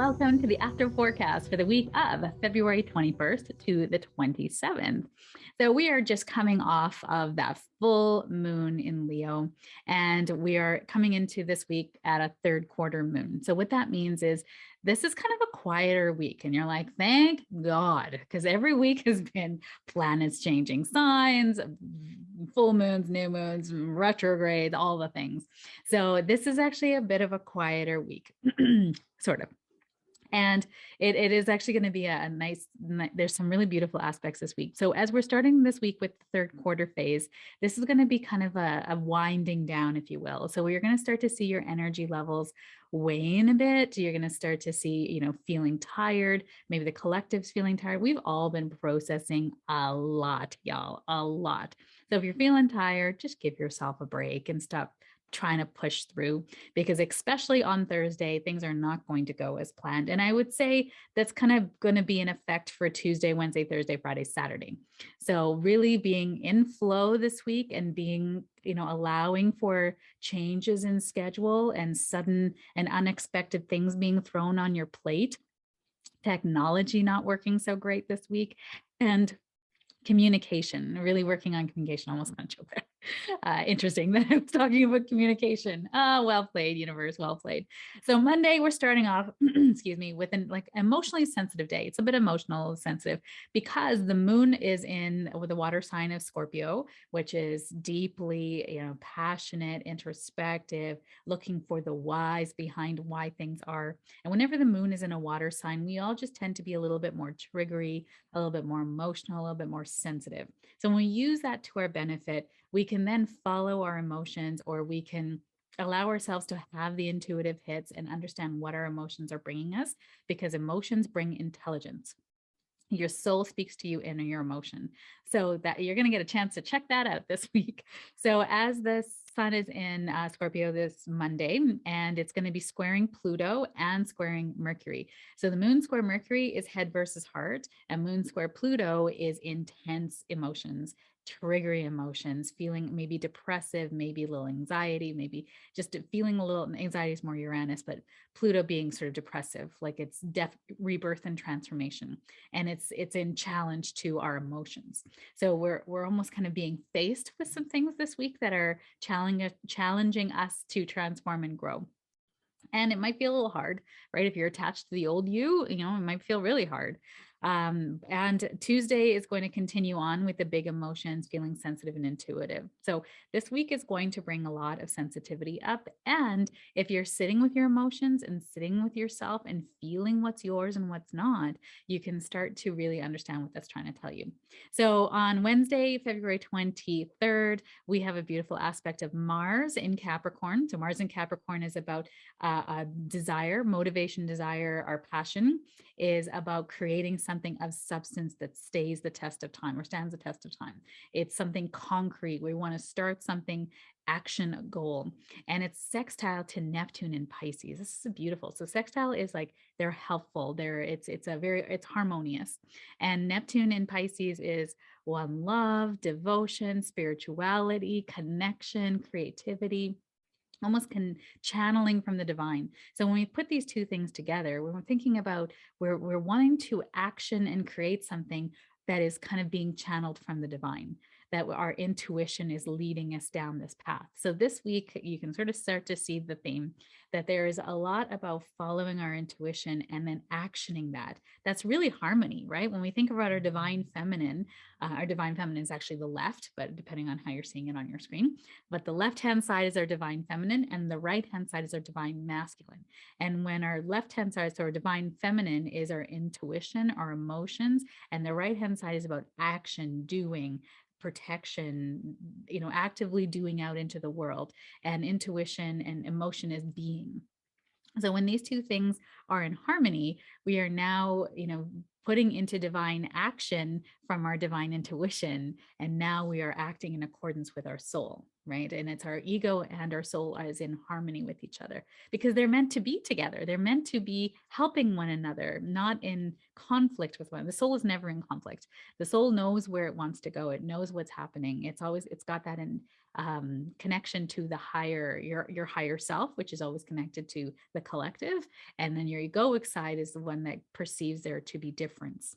Welcome to the After Forecast for the week of February 21st to the 27th. So, we are just coming off of that full moon in Leo, and we are coming into this week at a third quarter moon. So, what that means is this is kind of a quieter week, and you're like, thank God, because every week has been planets changing signs, full moons, new moons, retrogrades, all the things. So, this is actually a bit of a quieter week, sort of. And it is actually going to be a nice, there's some really beautiful aspects this week. So as we're starting this week with the third quarter phase, this is going to be kind of a winding down, if you will. So you're going to start to see your energy levels wane a bit. You're going to start to see, feeling tired. Maybe the collective's feeling tired. We've all been processing a lot, y'all, a lot. So if you're feeling tired, just give yourself a break and stop trying to push through, because especially on Thursday, things are not going to go as planned. And I would say that's kind of going to be in effect for Tuesday, Wednesday, Thursday, Friday, Saturday. So really being in flow this week and being, allowing for changes in schedule and sudden and unexpected things being thrown on your plate. Technology not working so great this week, and communication, really working on communication. Almost kind of choked there. Interesting that I was talking about communication. Well played, universe, well played. So Monday, we're starting off, excuse me, with an emotionally sensitive day. It's a bit emotional sensitive because the moon is with the water sign of Scorpio, which is deeply, passionate, introspective, looking for the whys behind why things are. And whenever the moon is in a water sign, we all just tend to be a little bit more triggery, a little bit more emotional, a little bit more sensitive. So when we use that to our benefit, we can then follow our emotions, or we can allow ourselves to have the intuitive hits and understand what our emotions are bringing us, because emotions bring intelligence. Your soul speaks to you in your emotion. So that you're going to get a chance to check that out this week. So as the sun is in Scorpio this Monday, and it's going to be squaring Pluto and squaring Mercury. So the moon square Mercury is head versus heart, and moon square Pluto is intense emotions, triggering emotions, feeling maybe depressive, maybe a little anxiety, maybe just feeling a little anxiety is more Uranus, but Pluto being sort of depressive, like it's death, rebirth, and transformation. And it's in challenge to our emotions. So we're almost kind of being faced with some things this week that are challenging us to transform and grow. And it might be a little hard, right? If you're attached to the old you, it might feel really hard. And Tuesday is going to continue on with the big emotions, feeling sensitive and intuitive. So this week is going to bring a lot of sensitivity up. And if you're sitting with your emotions and sitting with yourself and feeling what's yours and what's not, you can start to really understand what that's trying to tell you. So on Wednesday, February 23rd, we have a beautiful aspect of Mars in Capricorn. So Mars in Capricorn is about desire, motivation, desire, our passion is about creating something of substance that stays the test of time or stands the test of time. It's something concrete. We want to start something, action goal, and it's sextile to Neptune in Pisces. This is beautiful. So sextile is like they're helpful. It's harmonious. And Neptune in Pisces is one, love, devotion, spirituality, connection, creativity, almost channeling from the divine. So when we put these two things together, when we're thinking about we're wanting to action and create something that is kind of being channeled from the divine, that our intuition is leading us down this path. So this week, you can sort of start to see the theme that there is a lot about following our intuition and then actioning that. That's really harmony, right? When we think about our divine feminine is actually the left, but depending on how you're seeing it on your screen. But the left-hand side is our divine feminine, and the right-hand side is our divine masculine. And when our left-hand side, so our divine feminine is our intuition, our emotions, and the right-hand side is about action, doing, protection, actively doing out into the world, and intuition and emotion is being. So when these two things are in harmony, we are now, putting into divine action from our divine intuition. And now we are acting in accordance with our soul, right? And it's our ego and our soul is in harmony with each other because they're meant to be together. They're meant to be helping one another, not in conflict with one. The soul is never in conflict. The soul knows where it wants to go. It knows what's happening. It's got that in connection to the higher, your higher self, which is always connected to the collective. And then your egoic side is the one that perceives there to be difference.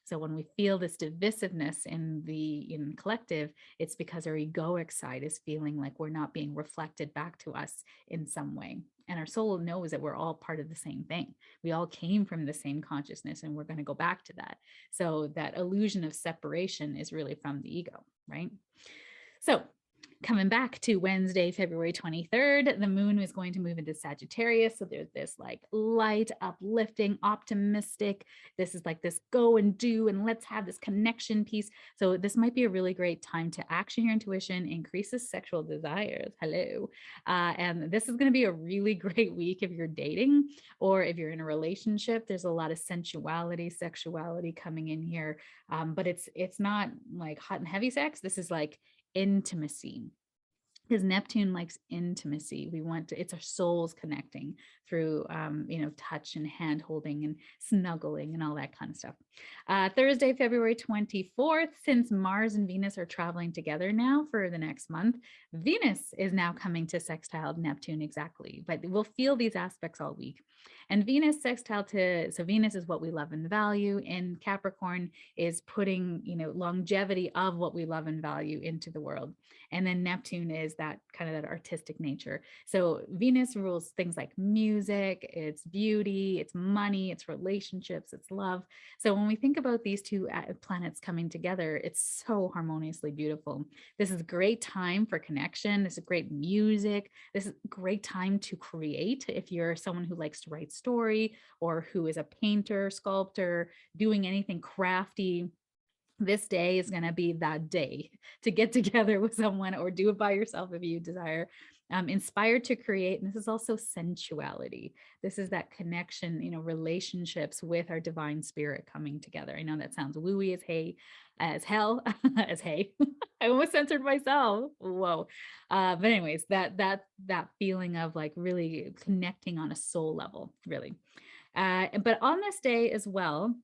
So when we feel this divisiveness in collective, it's because our egoic side is feeling like we're not being reflected back to us in some way. And our soul knows that we're all part of the same thing. We all came from the same consciousness and we're going to go back to that. So that illusion of separation is really from the ego, right? So coming back to Wednesday, February 23rd, the moon is going to move into Sagittarius. So there's this like light, uplifting, optimistic. This is like this go and do, and let's have this connection piece. So this might be a really great time to action your intuition, increases sexual desires. Hello. And this is going to be a really great week if you're dating or if you're in a relationship. There's a lot of sensuality, sexuality coming in here. But it's not like hot and heavy sex. This is like intimacy, because Neptune likes intimacy. It's our souls connecting through, touch and hand holding and snuggling and all that kind of stuff. Thursday, February 24th, since Mars and Venus are traveling together now for the next month, Venus is now coming to sextile Neptune exactly, but we'll feel these aspects all week. And Venus so Venus is what we love and value, and Capricorn is putting, longevity of what we love and value into the world. And then Neptune is that kind of that artistic nature. So Venus rules things like music, it's beauty, it's money, it's relationships, it's love. So when we think about these two planets coming together, it's so harmoniously beautiful. This is a great time for connection. This is great music. This is a great time to create. If you're someone who likes to write story or who is a painter, sculptor, doing anything crafty, this day is going to be that day to get together with someone or do it by yourself if you desire. Inspired to create. And this is also sensuality. This is that connection, relationships with our divine spirit coming together. I know that sounds wooey as hell, as hey. I almost censored myself. Whoa. But anyways, that feeling of like really connecting on a soul level, really. But on this day as well,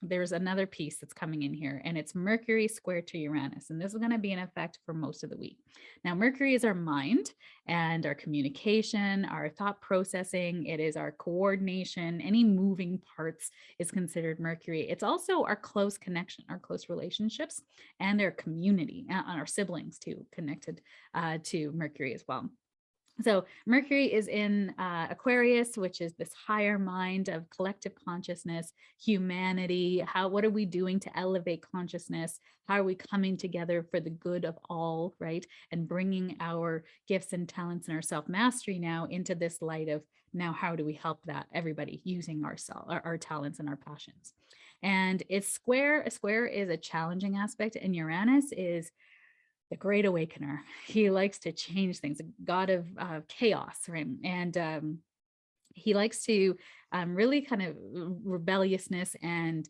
there's another piece that's coming in here, and it's Mercury square to Uranus. And this is going to be in effect for most of the week. Now, Mercury is our mind and our communication, our thought processing. It is our coordination. Any moving parts is considered Mercury. It's also our close connection, our close relationships, and our community, and our siblings too, connected to Mercury as well. So Mercury is in Aquarius, which is this higher mind of collective consciousness, humanity. What are we doing to elevate consciousness? How are we coming together for the good of all, right? And bringing our gifts and talents and our self-mastery now into this light of now, how do we help that everybody using our talents and our passions? And it's square. A square is a challenging aspect, and Uranus is the great awakener. He likes to change things, a god of chaos, right? And he likes to really kind of rebelliousness and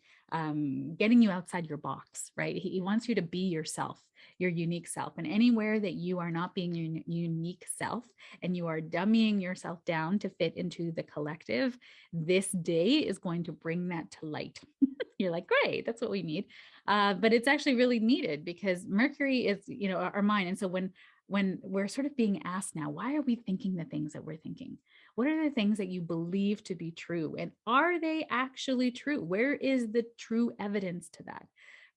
getting you outside your box, right? He wants you to be yourself, your unique self. And anywhere that you are not being your unique self and you are dummying yourself down to fit into the collective, this day is going to bring that to light. You're like, great, that's what we need. But it's actually really needed because Mercury is, our mind. And so when we're sort of being asked now, why are we thinking the things that we're thinking? What are the things that you believe to be true? And are they actually true? Where is the true evidence to that?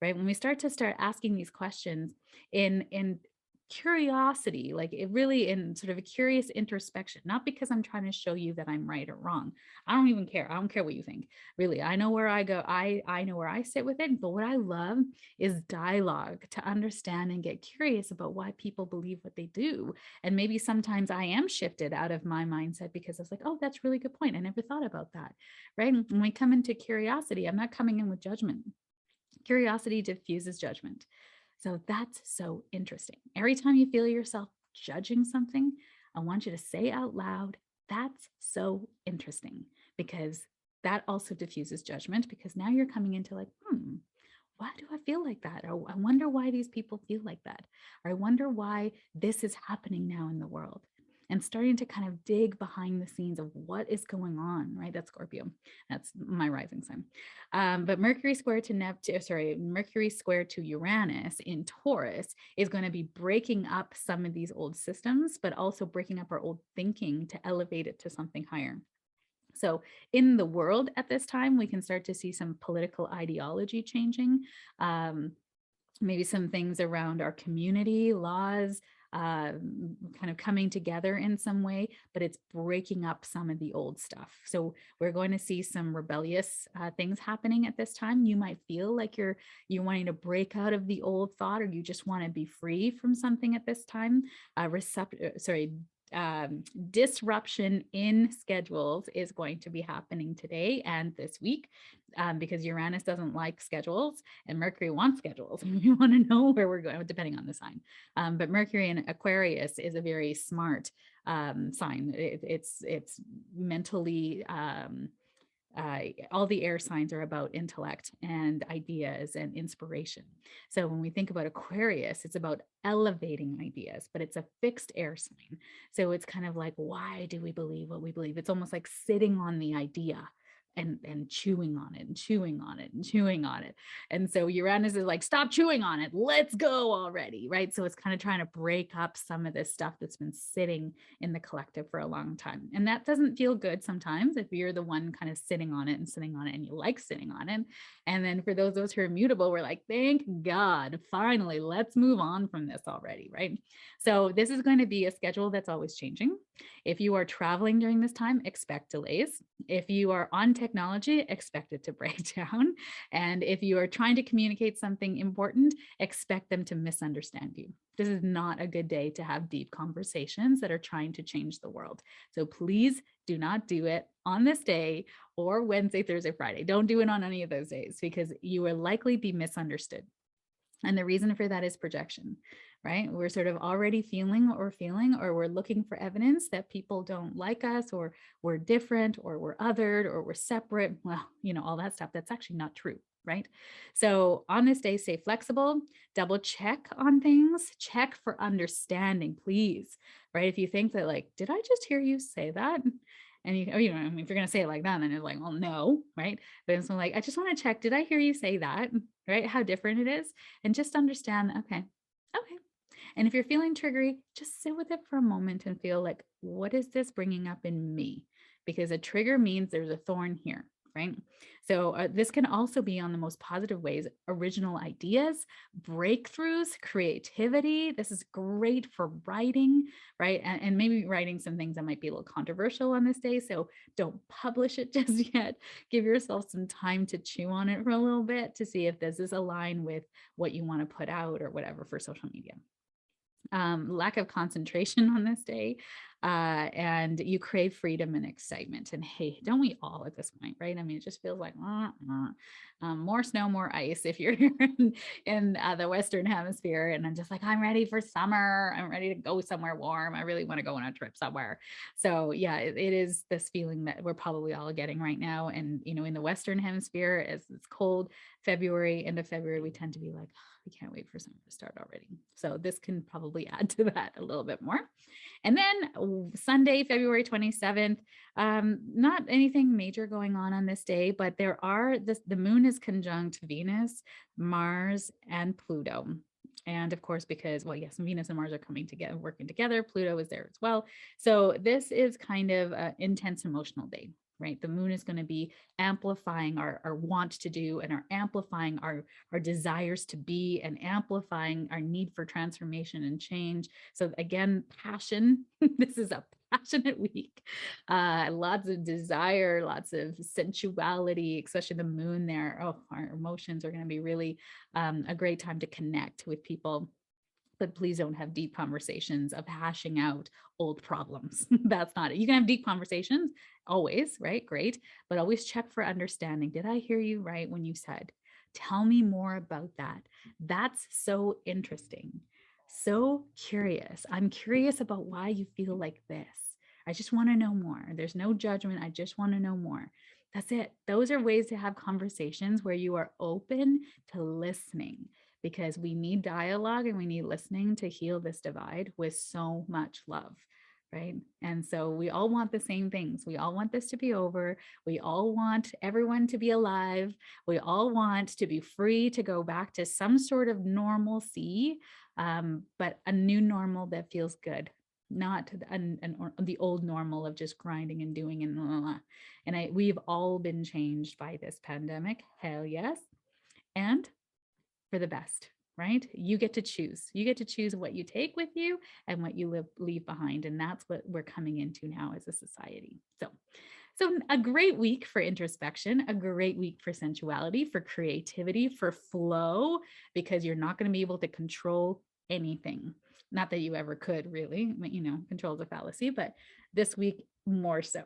Right? When we start asking these questions in curiosity, like it really in sort of a curious introspection, not because I'm trying to show you that I'm right or wrong. I don't even care. I don't care what you think. Really, I know where I go. I know where I sit with it. But what I love is dialogue, to understand and get curious about why people believe what they do. And maybe sometimes I am shifted out of my mindset because I was like, oh, that's a really good point. I never thought about that. Right? When we come into curiosity, I'm not coming in with judgment. Curiosity diffuses judgment. So that's so interesting. Every time you feel yourself judging something, I want you to say out loud, that's so interesting, because that also diffuses judgment, because now you're coming into like, why do I feel like that? Or I wonder why these people feel like that. Or I wonder why this is happening now in the world. And starting to kind of dig behind the scenes of what is going on, right? That's Scorpio. That's my rising sign. But Mercury square to Neptune, sorry, Mercury square to Uranus in Taurus is going to be breaking up some of these old systems, but also breaking up our old thinking to elevate it to something higher. So, in the world at this time, we can start to see some political ideology changing, um, maybe some things around our community, laws, kind of coming together in some way, but it's breaking up some of the old stuff. So, we're going to see some rebellious things happening at this time. You might feel like you're wanting to break out of the old thought, or you just want to be free from something at this time. Disruption in schedules is going to be happening today and this week, because Uranus doesn't like schedules and Mercury wants schedules. We want to know where we're going, depending on the sign. But Mercury in Aquarius is a very smart sign. It's mentally all the air signs are about intellect and ideas and inspiration. So when we think about Aquarius, it's about elevating ideas, but it's a fixed air sign. So it's kind of like, why do we believe what we believe? It's almost like sitting on the idea and chewing on it and chewing on it and chewing on it. And so Uranus is like, stop chewing on it. Let's go already. Right. So it's kind of trying to break up some of this stuff that's been sitting in the collective for a long time. And that doesn't feel good sometimes if you're the one kind of sitting on it and sitting on it and you like sitting on it. And then for those of us who are mutable, we're like, thank God, finally, let's move on from this already. Right. So this is going to be a schedule that's always changing. If you are traveling during this time, expect delays. If you are on technology, expect it to break down. And if you are trying to communicate something important, expect them to misunderstand you. This is not a good day to have deep conversations that are trying to change the world. So please do not do it on this day or Wednesday, Thursday, Friday. Don't do it on any of those days because you will likely be misunderstood. And the reason for that is projection, right? We're sort of already feeling what we're feeling, or we're looking for evidence that people don't like us, or we're different, or we're othered, or we're separate. Well, all that stuff. That's actually not true, right? So on this day, stay flexible, double check on things, check for understanding, please, right? If you think that, like, did I just hear you say that? And if you're going to say it like that, then it's like, well, no, right? But it's like, I just want to check, did I hear you say that? Right? How different it is. And just understand, okay. And if you're feeling triggery, just sit with it for a moment and feel like, what is this bringing up in me? Because a trigger means there's a thorn here, right? So this can also be on the most positive ways: original ideas, breakthroughs, creativity. This is great for writing, right? And maybe writing some things that might be a little controversial on this day. So don't publish it just yet. Give yourself some time to chew on it for a little bit to see if this is aligned with what you want to put out or whatever for social media. Lack of concentration on this day, and you crave freedom and excitement. And hey, don't we all at this point, right? I mean, it just feels like more snow, more ice if you're in the Western Hemisphere. And I'm just like, I'm ready for summer. I'm ready to go somewhere warm. I really want to go on a trip somewhere. So yeah, it is this feeling that we're probably all getting right now. And in the Western Hemisphere, as it's cold, February, end of February, we tend to be like, we can't wait for summer to start already. So this can probably add to that a little bit more. And then Sunday, February 27th, not anything major going on this day, but the moon is conjunct Venus, Mars, and Pluto. And of course, because, well, yes, Venus and Mars are coming together, working together. Pluto is there as well. So this is kind of an intense emotional day, right? The moon is going to be amplifying our want to do, and amplifying our desires to be, and amplifying our need for transformation and change. So again, passion. This is a passionate week. Lots of desire, lots of sensuality, especially the moon there. Oh, our emotions are going to be really a great time to connect with people. But please don't have deep conversations of hashing out old problems. That's not it. You can have deep conversations always, right? Great. But always check for understanding. Did I hear you right when you said, tell me more about that? That's so interesting. So curious. I'm curious about why you feel like this. I just want to know more. There's no judgment. I just want to know more. That's it. Those are ways to have conversations where you are open to listening, because we need dialogue and we need listening to heal this divide with so much love. Right. And so we all want the same things. We all want this to be over. We all want everyone to be alive. We all want to be free to go back to some sort of normalcy, but a new normal that feels good, not the old normal of just grinding and doing and blah, blah, blah. And we've all been changed by this pandemic. Hell yes. And for the best, right? You get to choose. You get to choose what you take with you and what you leave behind. And that's what we're coming into now as a society. So a great week for introspection, a great week for sensuality, for creativity, for flow, because you're not going to be able to control anything. Not that you ever could really, control is a fallacy, but this week more so.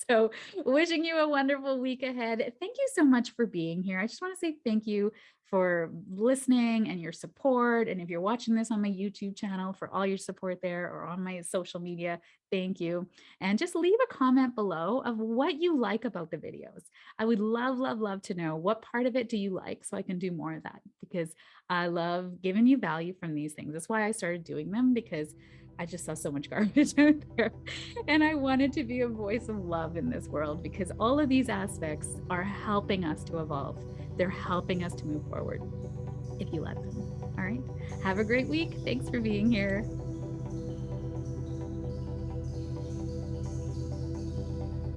So wishing you a wonderful week ahead. Thank you so much for being here. I just want to say thank you for listening and your support. And if you're watching this on my YouTube channel, for all your support there, or on my social media, thank you. And just leave a comment below of what you like about the videos. I would love, love, love to know what part of it do you like, so I can do more of that, because I love giving you value from these things. That's why I started doing them, because I just saw so much garbage out there. And I wanted to be a voice of love in this world, because all of these aspects are helping us to evolve. They're helping us to move forward if you let them. All right. Have a great week. Thanks for being here.